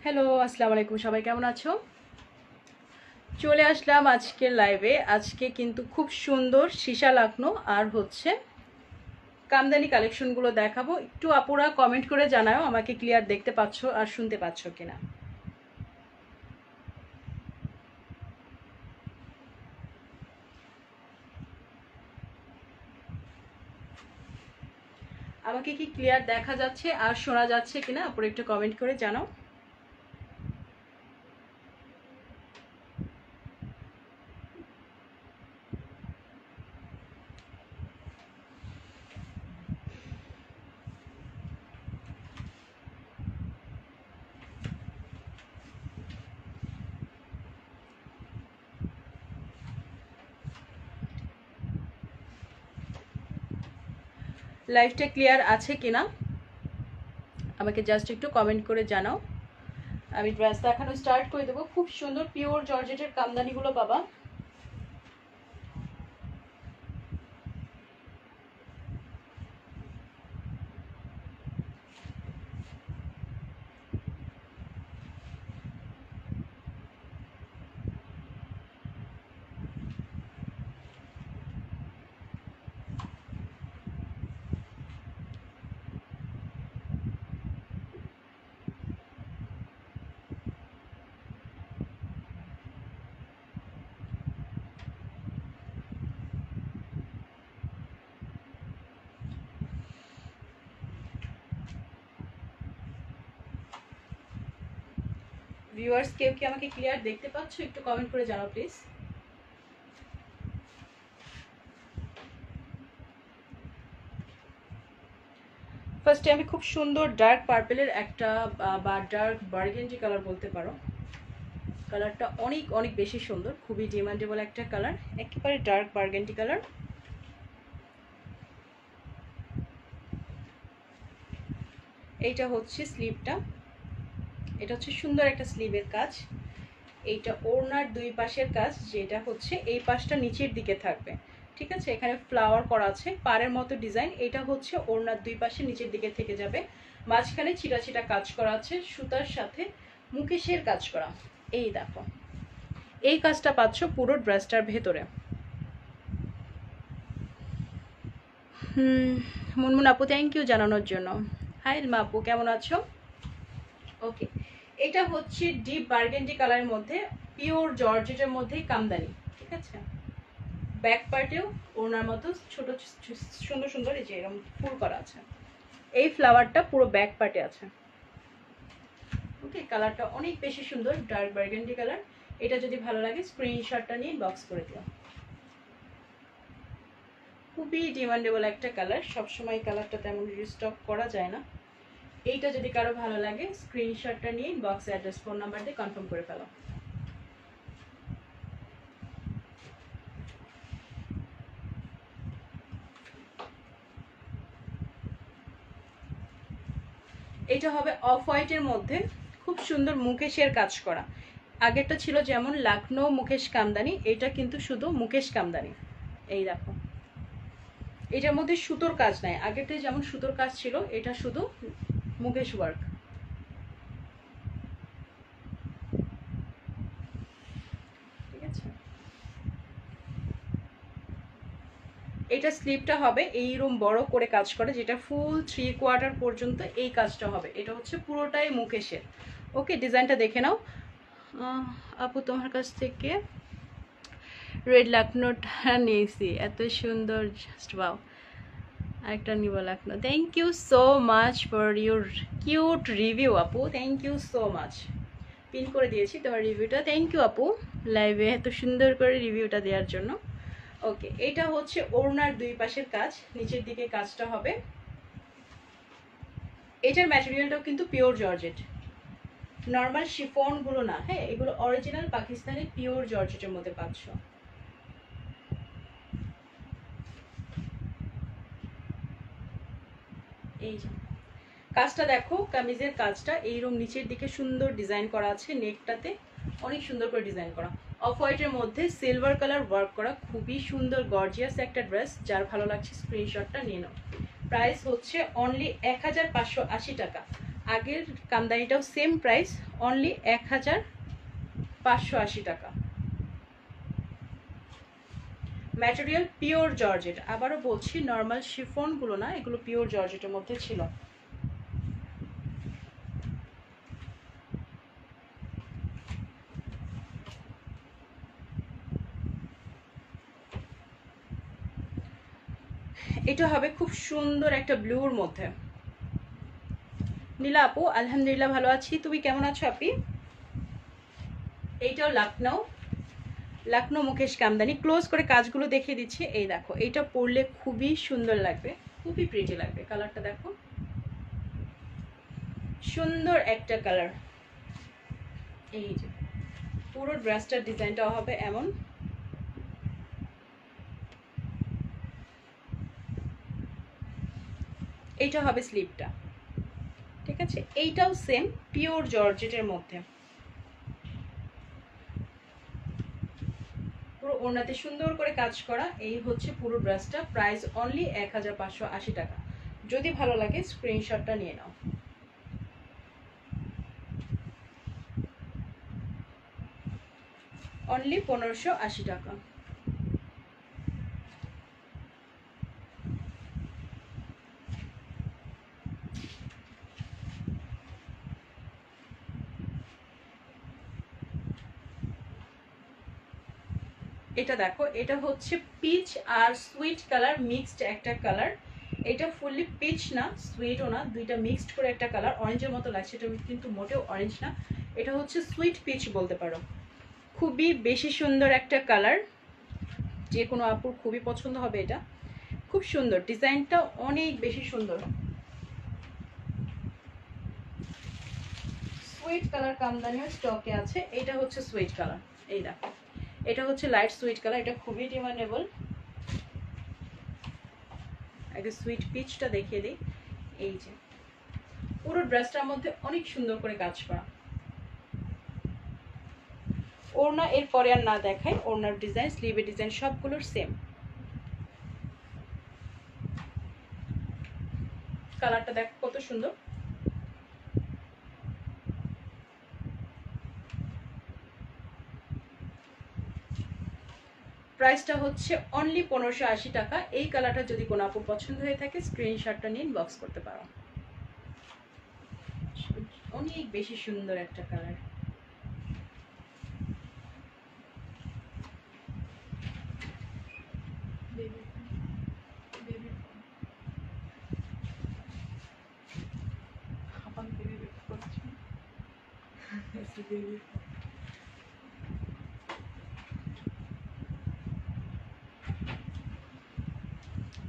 Hello, আসসালামু আলাইকুম। সবাই কেমন আছো? চলে আসলাম আজকের লাইভে। আজকে কিন্তু খুব সুন্দর সীসা লাকনো আর হচ্ছে কামদানি কালেকশনগুলো দেখাবো। একটু আপুরা কমেন্ট করে জানাও আমাকে ক্লিয়ার দেখতে পাচ্ছো আর শুনতে পাচ্ছো কিনা। আমাকে কি ক্লিয়ার দেখা যাচ্ছে আর শোনা যাচ্ছে কিনা আপুরা একটু কমেন্ট করে জানাও। লাইভটা ক্লিয়ার আছে কিনা আমাকে জাস্ট একটু কমেন্ট করে জানাও। আমি ড্রেস দেখানো স্টার্ট করে দেবো। খুব সুন্দর পিওর জর্জেটের কামদানিগুলো পাবা। ভিউয়ার্স কেউ কি আমাকে ক্লিয়ার দেখতে পাচ্ছো? একটু কমেন্ট করে জানাও প্লিজ। ফার্স্টে আমি খুব সুন্দর ডার্ক পার্পেলের একটা বা ডার্ক বার্গেন্ডি কালার বলতে পারো। কালারটা অনেক অনেক বেশি সুন্দর, খুবই ডিমান্ডেবল একটা কালার, একেবারে ডার্ক বার্গেন্ডি কালার। এইটা হচ্ছে স্লিভটা, এটা হচ্ছে সুন্দর একটা স্লিভের কাজ। এইটা ওড়নার দুই পাশের কাজ, যেটা হচ্ছে এই পাশটা নিচের দিকে থাকবে, ঠিক আছে। এখানে ফ্লাওয়ার করা আছে, পাড়ের মতো ডিজাইন। এটা হচ্ছে ওড়নার দুই পাশে নিচের দিকে থেকে যাবে, মাঝখানে ছিটা ছিটা কাজ করা আছে, সুতার সাথে মুকেশের কাজ করা। এই দেখো, এই কাজটা পাচ্ছ পুরো ড্রেসটার ভেতরে। মুনমুন আপু থ্যাংক ইউ জানানোর জন্য। হাই ইলমা আপু, কেমন আছো? ওকে, এটা হচ্ছে ডিপ বার্গেন্ডি কালারের মধ্যে পিওর জর্জেটের মধ্যেই কামদানি, ঠিক আছে। ব্যাক পার্টেও ওনার মতো ছোট সুন্দর সুন্দর এই যে এরকম ফুল করা আছে। এই ফ্লাওয়ারটা পুরো ব্যাক পার্টে আছে। ওকে, কালারটা অনেক বেশি সুন্দর, ডার্ক বার্গেন্ডি কালার। এটা যদি ভালো লাগে স্ক্রিনশটটা নিয়ে বক্স করে দিও। খুবই ডিমান্ডেবল একটা কালার, সবসময় কালারটা তেমন রিস্টক করা যায় না। এইটা যদি কারো ভালো লাগে স্ক্রিনশটটা নিয়ে বক্সে অ্যাড্রেস ফোন নাম্বার দিয়ে কনফার্ম করে ফেলো। এটা হবে অফ হোয়াইটের মধ্যে, খুব সুন্দর মুকেশের কাজ করা। আগেরটা ছিল যেমন লাকনো মুকেশ কামদানি, এটা কিন্তু শুধু মুকেশ কামদানি। এই দেখো, এটার মধ্যে সুতোর কাজ নাই। আগেরটা যেমন সুতোর কাজ ছিল, এটা শুধু মুকেশ ওয়ার্ক। ঠিক আছে, এটা স্লিপটা হবে এইরকম বড় করে কাজ করে, যেটা ফুল 3/4 পর্যন্ত এই কাজটা হবে। এটা হচ্ছে পুরোটাই মুকেশের। ওকে, ডিজাইনটা দেখে নাও। আপু তোমার কাছ থেকে রেড লাকনোটা নিয়েছি, এত সুন্দর, জাস্ট ওয়াও। আরেকটা নিব লাকনো। Thank you so much for your cute review আপু, thank you so much. Pin করে দিয়েছি তোমার রিভিউটা। থ্যাংক ইউ আপু, লাইভে এত সুন্দর করে রিভিউটা দেওয়ার জন্য। ওকে, এটা হচ্ছে ওড়নার দুই পাশের কাজ, নিচের দিকে কাজটা হবে। এটার ম্যাটেরিয়ালটাও কিন্তু পিওর জর্জেট, নর্মাল শিফনগুলো না, হ্যাঁ, এগুলো অরিজিনাল পাকিস্তানি পিওর জর্জেটের মধ্যে পাচ্ছ। এই যে কাজটা দেখো, কামিজের কাজটা এইরকম নিচের দিকে সুন্দর ডিজাইন করা আছে, নেকটাতে অনেক সুন্দর করে ডিজাইন করা। অফ হোয়াইটের মধ্যে সিলভার কালার ওয়ার্ক করা, খুবই সুন্দর গর্জিয়াস একটা ড্রেস। যার ভালো লাগছে স্ক্রিনশটটা নিয়ে নাও। প্রাইস হচ্ছে অনলি 1580 টাকা। আগের কামদানিটাও সেম প্রাইস, অনলি 1580 টাকা। ম্যাটেরিয়াল পিওর জর্জেট, আবারও বলছি নর্মাল শিফনগুলো না, এগুলো পিওর জর্জেটের মধ্যে ছিল। এটা হবে খুব সুন্দর একটা ব্লুর মধ্যে। নীলা আপু, আলহামদুলিল্লাহ ভালো আছি, তুমি কেমন আছো আপি? এইটাও লাকনো মুকেশ কামদানি। ক্লোজ করে কাজগুলো দেখিয়ে দিচ্ছি। এই দেখো, এইটা পরলে খুবই সুন্দর লাগবে, খুবই প্রিটি লাগবে। কালারটা দেখো, সুন্দর একটা কালার। এই যে পুরো ড্রেসটার ডিজাইনটা হবে এমন। এইটা হবে স্লিভটা, ঠিক আছে? এইটাও সেম পিওর জর্জেটের মধ্যে, পুরো ওড়নাতে সুন্দর করে কাজ করা। এই হচ্ছে পুরো ড্রেসটা, প্রাইস অনলি 1580 টাকা। যদি ভালো লাগে স্ক্রিনশটটা নিয়ে নাও। অনলি 1580 টাকা। এটা দেখো, এটা হচ্ছে পিচ আর সুইট কালার মিক্সড একটা কালার। এটা ফুললি পিচ না, সুইটও না, দুইটা মিক্সড করে একটা কালার। অরেঞ্জের মতো লাগছে, এটা কিন্তু মোটেও অরেঞ্জ না, এটা হচ্ছে সুইট পিচ বলতে পারো। খুবই বেশি সুন্দর একটা কালার, যে কোনো আপুর খুবই পছন্দ হবে। এটা খুব সুন্দর, ডিজাইনটা অনেক বেশি সুন্দর। সুইট কালার কামদানিও স্টকে আছে। এটা হচ্ছে সুইট কালার, এই দেখো, এটা হচ্ছে লাইট সুইট কালার, এটা খুবই ডিমান্ডেবল। আগে সুইট পিচটা দেখিয়ে দিই। এই যে পুরো ড্রেসটার মধ্যে অনেক সুন্দর করে কাজ করা। ওড়না এর পরে আর না দেখাই, ওড়নার ডিজাইন, স্লিভের ডিজাইন সবগুলোর সেম। কালারটা দেখো কত সুন্দর। প্রাইসটা হচ্ছে অনলি 1580 টাকা। এই কালারটা যদি কোনো আপুর পছন্দ হয়ে থাকে স্ক্রিনশটটা নিয়ে ইনবক্স করতে পারো। অনেক বেশি সুন্দর একটা কালার।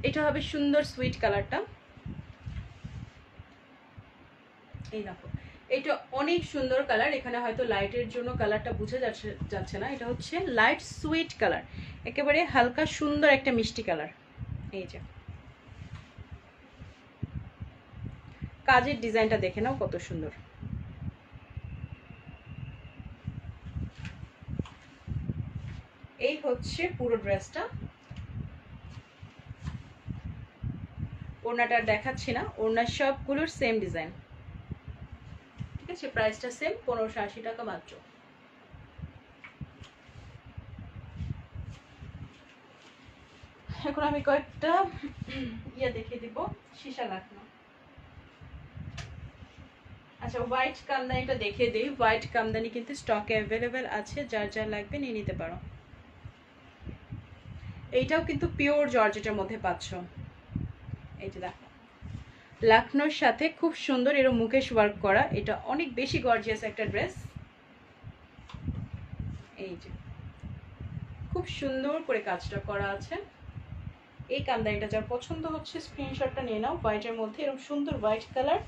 এটা হবে সুন্দর সুইট কালারটা। এই দেখো, এটা অনেক সুন্দর কালার। এখানে হয়তো লাইটের জন্য কালারটা বোঝা যাচ্ছে না। এটা হচ্ছে লাইট সুইট কালার, একেবারে হালকা সুন্দর একটা মিষ্টি কালার। এই যে কাজের ডিজাইনটা দেখে নাও কত সুন্দর। এই হচ্ছে পুরো ড্রেসটা। ওড়নাটা দেখাচ্ছি না, ওড়নার সবগুলোর সেম ডিজাইন, ঠিক আছে? প্রাইসটা সেম, 1580 টাকা মাত্র। এখন আমি কয়েকটা দেখিয়ে দিব, সীসা লাকনো। আচ্ছা, হোয়াইট কামদানিটা দেখিয়ে দিই। হোয়াইট কামদানি কিন্তু স্টকে অ্যাভেলেবেল আছে, যার যার লাগবে নিয়ে নিতে পারো। এইটাও কিন্তু পিওর জর্জেটের মধ্যে পাচ্ছ। এই যে দেখো, লাকনোর সাথে খুব সুন্দর এরকম মুকেশ ওয়ার্ক করা। এটা অনেক বেশি গর্জিয়াস একটা ড্রেস। এই যে খুব সুন্দর করে কাজটা করা আছে। এই কামদানিটা যার পছন্দ হচ্ছে স্ক্রিনশটটা নিয়ে নাও। হোয়াইটের মধ্যে এরকম সুন্দর হোয়াইট কালার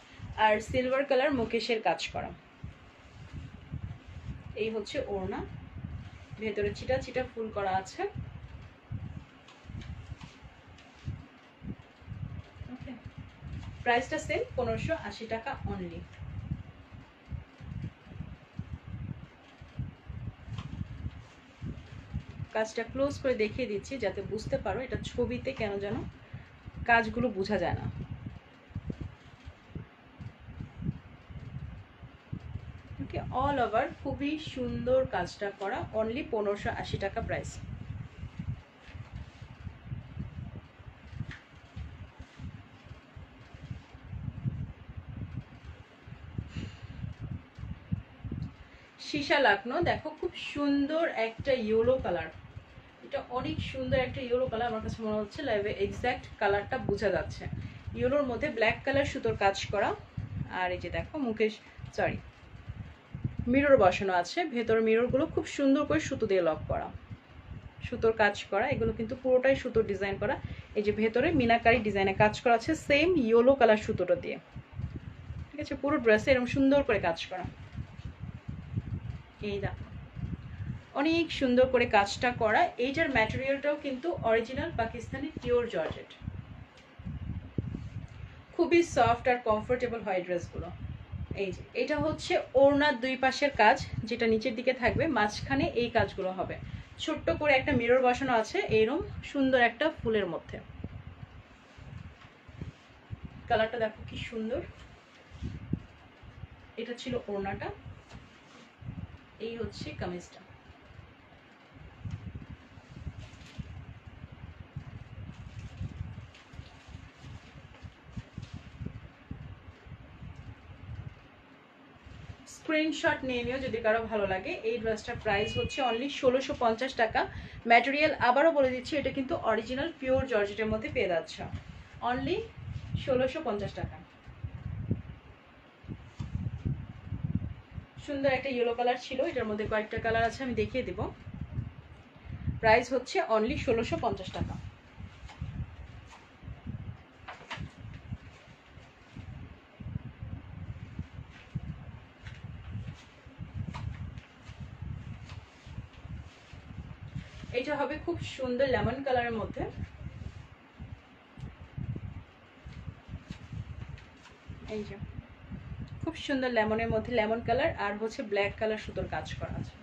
আর সিলভার কালার মুকেশের কাজ করা। এই হচ্ছে ওড়না, ভেতরে চিটা চিটা ফুল করা আছে। প্রাইসটা সেম, 1580 টাকা অনলি। কাজটা ক্লোজ করে দেখিয়ে দিচ্ছি যাতে বুঝতে পারো। এটা ছবিতে কেন যেন কাজগুলো বোঝা যায় না। ওকে, অল ওভার খুবই সুন্দর কাজটা করা, অনলি 1580 টাকা প্রাইস। সীসা লাকনো, দেখো খুব সুন্দর একটা ইয়েলো কালার, এটা অনেক সুন্দর একটা ইয়েলো কালার। আমার কাছে মনে হচ্ছে লাইভে এক্স্যাক্ট কালারটা বোঝা যাচ্ছে। ইয়েলোর মধ্যে ব্ল্যাক কালার সুতোর কাজ করা, আর এই যে দেখো মুকেশ সরি মিরর বসানো আছে, ভেতর মিররগুলো খুব সুন্দর করে সুতো দিয়ে লক করা, সুতোর কাজ করা, এগুলো কিন্তু পুরোটাই সুতোর ডিজাইন করা। এই যে ভেতরে মিনাকারি ডিজাইনে কাজ করা আছে সেম ইয়েলো কালার সুতোটা দিয়ে, ঠিক আছে। পুরো ড্রেসে এরকম সুন্দর করে কাজ করা, এই দেখো অনেক সুন্দর করে কাজটা করা। এইটার ম্যাটেরিয়ালটাও কিন্তু অরিজিনাল পাকিস্তানি পিওর জর্জেট, খুবই সফট আর কমফোর্টেবল হয় ড্রেসগুলো। এই যে এটা হচ্ছে ওড়নার দুই পাশের কাজ, যেটা নিচের দিকে থাকবে, মাঝখানে এই কাজগুলো হবে। ছোট্ট করে একটা মিরর বসানো আছে এইরকম সুন্দর একটা ফুলের মধ্যে। কালারটা দেখো কি সুন্দর। এটা ছিল ওড়নাটা, এই হচ্ছে কামিজটা। স্ক্রিনশট নিয়ে নিও যদি কারো ভালো লাগে। এই ড্রেসটার প্রাইস হচ্ছে অনলি 1650 টাকা। ম্যাটেরিয়াল আবারও বলে দিচ্ছি, এটা কিন্তু অরিজিনাল পিওর জর্জেটের মধ্যে পেয়ে যাচ্ছ, অনলি 1650 টাকা। সুন্দর একটা ইয়েলো কালার ছিল, এটার মধ্যে কয়েকটা কালার আছে আমি দেখিয়ে দিব। প্রাইস হচ্ছে অনলি 1650 টাকা। এটা হবে খুব সুন্দর লেমন কালারের মধ্যে, এই যে খুব সুন্দর লেমনের মধ্যে লেমন কালার, আর হচ্ছে ব্ল্যাক কালার সুতোর কাজ করা আছে।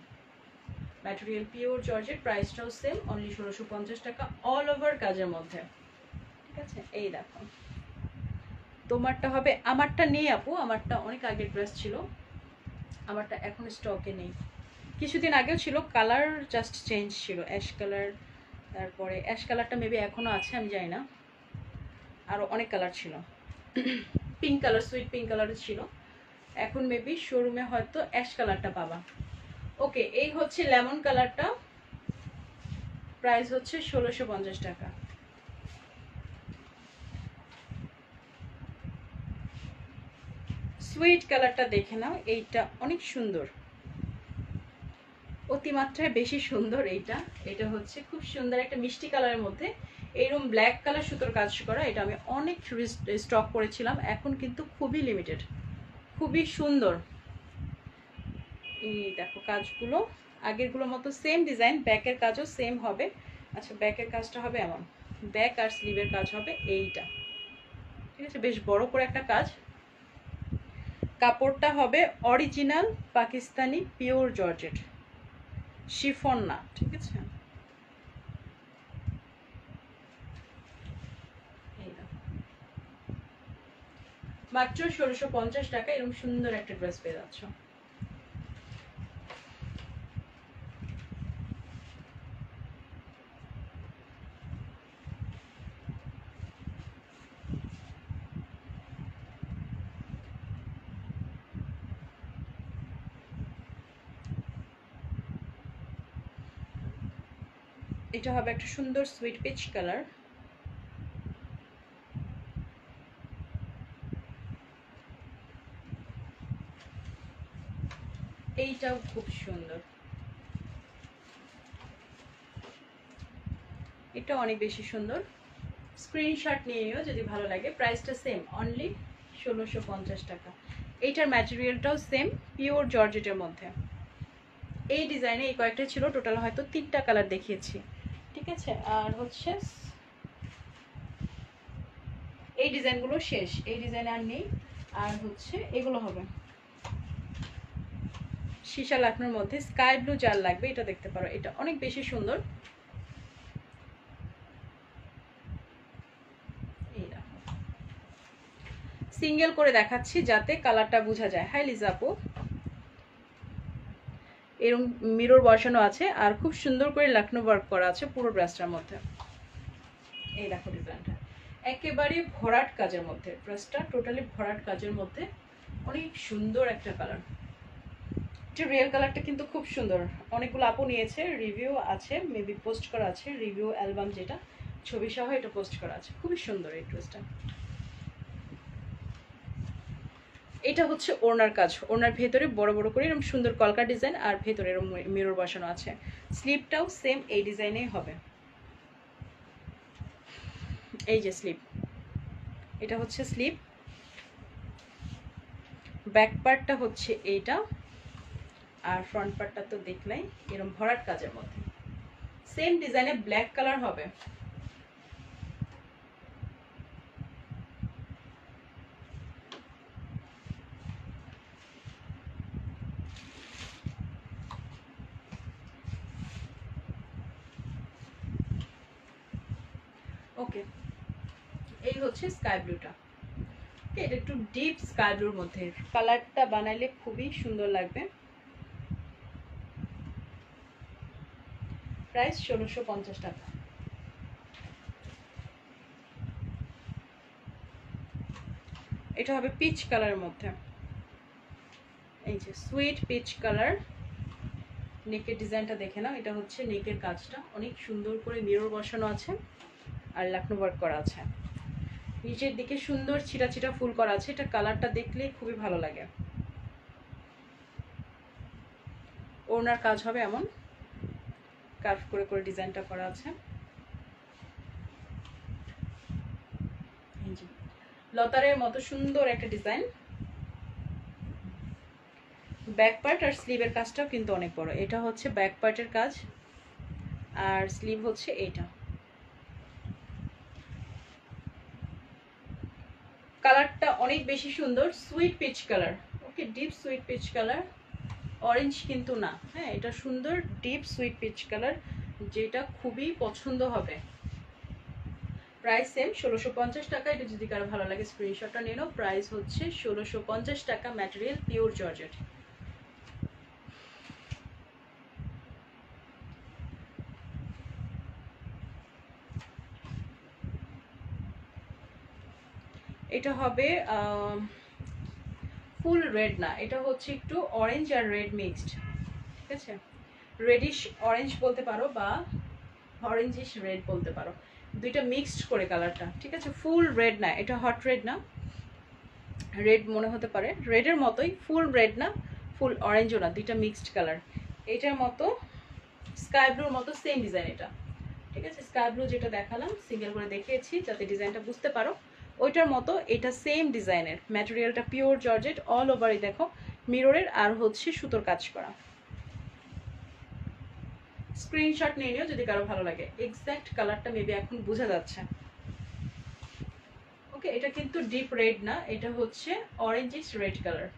ম্যাটেরিয়াল পিওর জর্জেট, প্রাইসটাও সেম অনলি 1650 টাকা, অল ওভার কাজের মধ্যে, ঠিক আছে। এই দেখো তোমারটা হবে, আমারটা নেই আপু, আমারটা অনেক আগের ড্রেস ছিল, আমারটা এখন স্টকে নেই। কিছুদিন আগেও ছিল, কালার জাস্ট চেঞ্জ ছিল, অ্যাশ কালার, তারপরে অ্যাশ কালারটা মেবি এখনও আছে আমি জানি না, আরও অনেক কালার ছিল, পিঙ্ক কালার, সুইট পিঙ্ক কালারও ছিল, এখন মেবি শোরুমে হয়তো অ্যাশ কালারটা পাবা। ওকে, এই হচ্ছে লেমন কালারটা, প্রাইস হচ্ছে 1650 টাকা। সুইট কালারটা দেখে নাও, এইটা অনেক সুন্দর, অতিমাত্রায় বেশি সুন্দর। এইটা এটা হচ্ছে খুব সুন্দর একটা মিষ্টি কালারের মধ্যে এইরকম ব্ল্যাক কালার সুতোর কাজ করা, এটা আমি অনেক স্টক করেছিলাম, এখন কিন্তু খুবই লিমিটেড, খুবই সুন্দর। এই দেখো কাজগুলো আগেরগুলোর মতো সেম ডিজাইন, ব্যাকের কাজও সেম হবে। আচ্ছা ব্যাকের কাজটা হবে এমন, ব্যাক আর স্লিভের কাজ হবে এইটা, ঠিক আছে, বেশ বড় করে একটা কাজ। কাপড়টা হবে original Pakistani pure georgette, chiffon না, ঠিক আছে। মাত্র 1650 টাকা এরকম সুন্দর একটা ড্রেস পেয়ে যাচ্ছ। এটা হবে একটা সুন্দর সুইট পিচ কালার, এইটাও খুব সুন্দর, এটা অনেক বেশি সুন্দর। স্ক্রিনশট নিয়ে নিও যদি ভালো লাগে। প্রাইসটা সেম অনলি 1650 টাকা। এইটার ম্যাটেরিয়ালটাও সেম পিওর জর্জেটের মধ্যে। এই ডিজাইনে এই কয়েকটা ছিল, টোটাল হয়তো 3টা কালার দেখিয়েছি, ঠিক আছে। আর হচ্ছে এই ডিজাইনগুলো শেষ, এই ডিজাইন আর নেই। আর হচ্ছে এগুলো হবে সীসা লাকনোর মধ্যে স্কাই ব্লু, যার লাগবে এটা দেখতে পারো, এটা অনেক বেশি সুন্দর। সিঙ্গেল করে দেখাচ্ছি যাতে কালারটা বোঝা যায়। হাই লিজা আপু, এরকম মিরর বসানো আছে আর খুব সুন্দর করে লখনৌ ওয়ার্ক করা আছে পুরো ড্রেসটার মধ্যে। এই দেখো ডিজাইনটা একেবারে ভরাট কাজের মধ্যে, ড্রেসটা টোটালি ভরাট কাজের মধ্যে, অনেক সুন্দর একটা কালার। এটা রিয়েল কালারটা কিন্তু খুব সুন্দর, অনেকগুলো আপু নিয়েছে, রিভিউ আছে, মেবি পোস্ট করা আছে, রিভিউ অ্যালবাম যেটা ছবি সহ এটা পোস্ট করা আছে, খুবই সুন্দর এই ড্রেসটা। এটা হচ্ছে ওড়নার কাজ, ওড়নার ভেতরে বড় বড় করে এরকম সুন্দর কলকা ডিজাইন আর ভেতরে এরকম মিরর বসানো আছে। স্লিপটাও সেম এই ডিজাইনেই হবে। এই যে স্লিপ, এটা হচ্ছে স্লিপ, ব্যাক পার্টটা হচ্ছে এইটা, আর ফ্রন্ট পার্টটা তো দেখলাই এরকম ভরাট কাজের মধ্যে, সেম ডিজাইনে ব্ল্যাক কালার হবে। ওকে, এই হচ্ছে স্কাই ব্লুটা। এটা একটু ডিপ স্কাই ব্লুর মধ্যে, কালারটা বানাইলে খুবই সুন্দর লাগবে। প্রাইস 1650 টাকা। এটা হবে পিচ কালারের মধ্যে, এই যে সুইট পিচ কালার। নেকের ডিজাইনটা দেখে নাও, এটা হচ্ছে নেকের কাজটা অনেক সুন্দর করে মিরর বসানো আছে আর লখনৌ ওয়ার্ক করা আছে, নিচের দিকে সুন্দর ছিটা ছিটা ফুল করা আছে। এটা কালারটা দেখলে খুবই ভালো লাগে। ওড়নার কাজ হবে এমন কার্ভ করে করে ডিজাইনটা করা আছে। লতারের মতো সুন্দর একটা ডিজাইন। ব্যাক পার্ট আর স্লিভের কাজটাও কিন্তু অনেক বড়। এটা হচ্ছে ব্যাক পার্টের কাজ আর স্লিভ হচ্ছে এইটা। কালারটা অনেক বেশি সুন্দর, sweet peach colour. Okay, deep sweet peach colour, orange কিন্তু না, হ্যাঁ এটা সুন্দর ডিপ সুইট পিচ কালার, যেটা খুবই পছন্দ হবে। প্রাইস সেম 1650 টাকা। এটা যদি কারো ভালো লাগে স্ক্রিনশটটা নিয়ে নাও। প্রাইস হচ্ছে 1650 টাকা, ম্যাটেরিয়াল পিওর জর্জেট। এটা হবে ফুল রেড না, এটা হচ্ছে একটু অরেঞ্জ আর রেড মিক্সড, ঠিক আছে, রেডিশ অরেঞ্জ বলতে পারো বা অরেঞ্জিশ রেড বলতে পারো, দুইটা মিক্সড করে কালারটা, ঠিক আছে। ফুল রেড না, এটা হট রেড না, রেড মনে হতে পারে, রেডের মতোই, ফুল রেড না ফুল অরেঞ্জও না, দুইটা মিক্সড কালার। এইটার মতো স্কাই ব্লুর মতো সেম ডিজাইন এটা, ঠিক আছে। স্কাই ব্লু যেটা দেখালাম সিঙ্গেল করে দেখিয়েছি যাতে ডিজাইনটা বুঝতে পারো, ওইটার মতো এটা সেম ডিজাইনের, ম্যাটেরিয়ালটা পিওর জর্জেট, অল ওভারই দেখো মিররের আর হচ্ছে সুতোর কাজ করা। স্ক্রিনশট নিয়ে নিও যদি কারো ভালো লাগে। এক্স্যাক্ট কালারটা মেবি এখন বোঝা যাচ্ছে। ওকে, এটা কিন্তু ডিপ রেড না, এটা হচ্ছে অরেঞ্জিশ রেড কালার।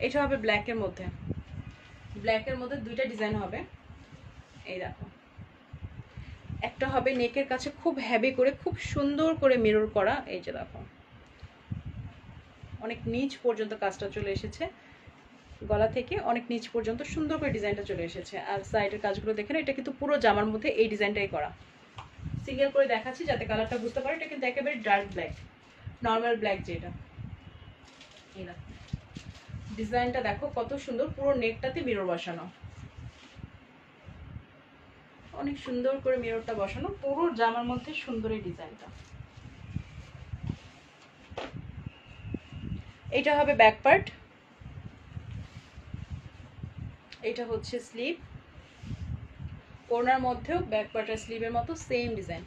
এটা হবে ব্ল্যাকের মধ্যে, ব্ল্যাকের মধ্যে দুইটা ডিজাইন হবে। এই দেখো, একটা হবে নেকের কাছে খুব হেভি করে খুব সুন্দর করে মিরর করা, এই যে দেখো অনেক নিচ পর্যন্ত কাজটা চলে এসেছে, গলা থেকে অনেক নিচ পর্যন্ত সুন্দর করে ডিজাইনটা চলে এসেছে। আর সাইডের কাজগুলো দেখে না, এটা কিন্তু পুরো জামার মধ্যে এই ডিজাইনটাই করা। সিঙ্গেল করে দেখাচ্ছি যাতে কালারটা বুঝতে পারো। এটা কিন্তু একেবারে ডার্ক ব্ল্যাক, নর্মাল ব্ল্যাক যেটা। এই দেখো ডিজাইনটা দেখো কত সুন্দর, পুরো নেকটাতে মিরর বসানো, অনেক সুন্দর করে মিররটা বসানো পুরো জামার মধ্যে, সুন্দর এই ডিজাইনটা। এটা হবে ব্যাক পার্ট, এটা হচ্ছে স্লিভ, ওড়নার মধ্যেও ব্যাক পার্ট আর স্লিভের মতো সেম ডিজাইন।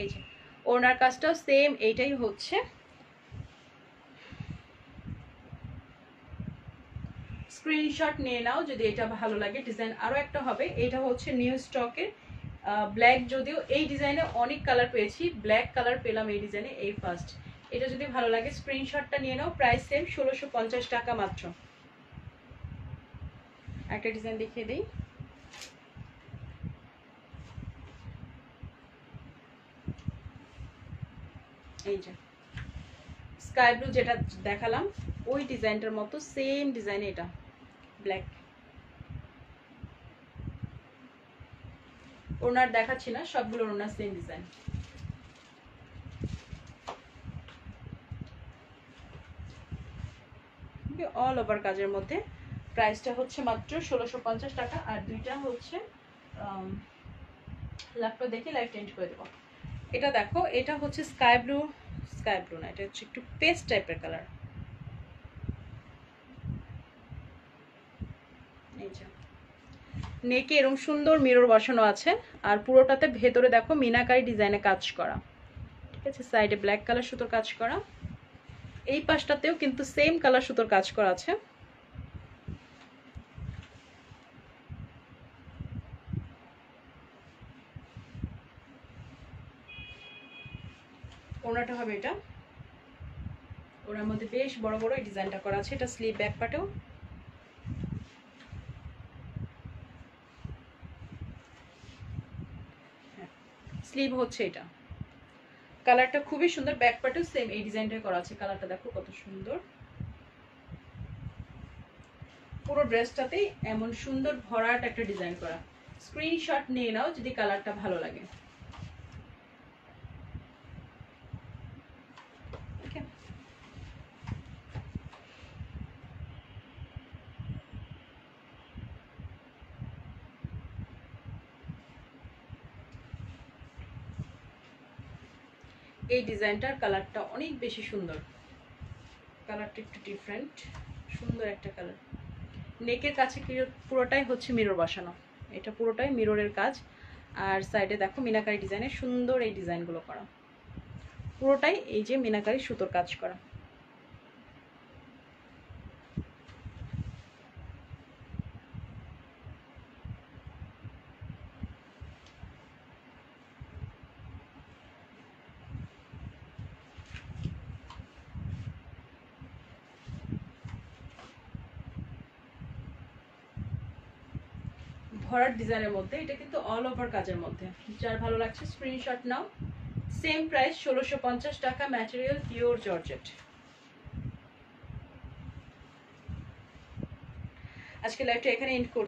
এই যে ওড়নার কাজটাও সেম এইটাই হচ্ছে। স্ক্রিনশট নিয়ে নাও যদি এটা ভালো লাগে। ডিজাইন আরও একটা হবে, এটা হচ্ছে নিউ স্টকের ব্ল্যাক, যদিও এই ডিজাইনে অনেক কালার পেয়েছি, ব্ল্যাক কালার পেলাম এই ডিজাইনে এই ফার্স্ট। এটা যদি ভালো লাগে স্ক্রিনশটটা নিয়ে নাও, প্রাইস সেম 1650 টাকা মাত্র। একটা ডিজাইন দেখিয়ে দিই, এই যে স্কাই ব্লু যেটা দেখালাম ওই ডিজাইনটার মতো সেম ডিজাইন, এটা ব্ল্যাক। ওনার দেখাচ্ছি না, সবগুলোর ওনার সেম ডিজাইন। অল ওভার কাজের মধ্যে প্রাইসটা হচ্ছে মাত্র 1650 টাকা। আর দুইটা হচ্ছে লাভটা দেখে লাইভ চেঞ্জ করে দেবো। এটা দেখো, এটা হচ্ছে স্কাই ব্লু না, এটা হচ্ছে একটু পেস্ট টাইপের কালার। এই যে নেকে এরকম সুন্দর মিরর বসানো আছে, আর পুরোটাতে ভেতরে দেখো মিনাকারি ডিজাইনে কাজ করা, ঠিক আছে। সাইডে ব্ল্যাক কালার সুতোর কাজ করা, এই পাশটাতেও কিন্তু সেম কালার সুতোর কাজ করা আছে। ওনাটা হবে এটা, ওনার মধ্যে বেশ বড় বড় এই ডিজাইনটা করা আছে। এটা স্লিভ ব্যাক পার্টেও স্লিভ হচ্ছে এটা। কালারটা খুবই সুন্দর, ব্যাক পার্টেও সেম এই ডিজাইনটাই করা আছে। কালারটা দেখো কত সুন্দর, পুরো ড্রেসটাতেই এমন সুন্দর ভরাট একটা ডিজাইন করা। স্ক্রিনশট নিয়ে নাও যদি কালারটা ভালো লাগে। এই ডিজাইনটার কালারটা অনেক বেশি সুন্দর, কালারটা একটু ডিফারেন্ট, সুন্দর একটা কালার। নেকের কাছে পুরোটাই হচ্ছে মিরর বসানো, এটা পুরোটাই মিররের কাজ। আর সাইডে দেখো মিনাকারি ডিজাইনের সুন্দর এই ডিজাইনগুলো করা, পুরোটাই এই যে মিনাকারি সুতোর কাজ করা। ভরাট ডিজাইনের মধ্যে, এটা কিন্তু অল ওভার কাজের মধ্যে। যার ভালো লাগছে স্ক্রিনশট নাও। সেম প্রাইস 1650 টাকা, ম্যাটেরিয়াল পিওর জর্জেট। আজকে লাইভটা এখানে এন্ড করছি।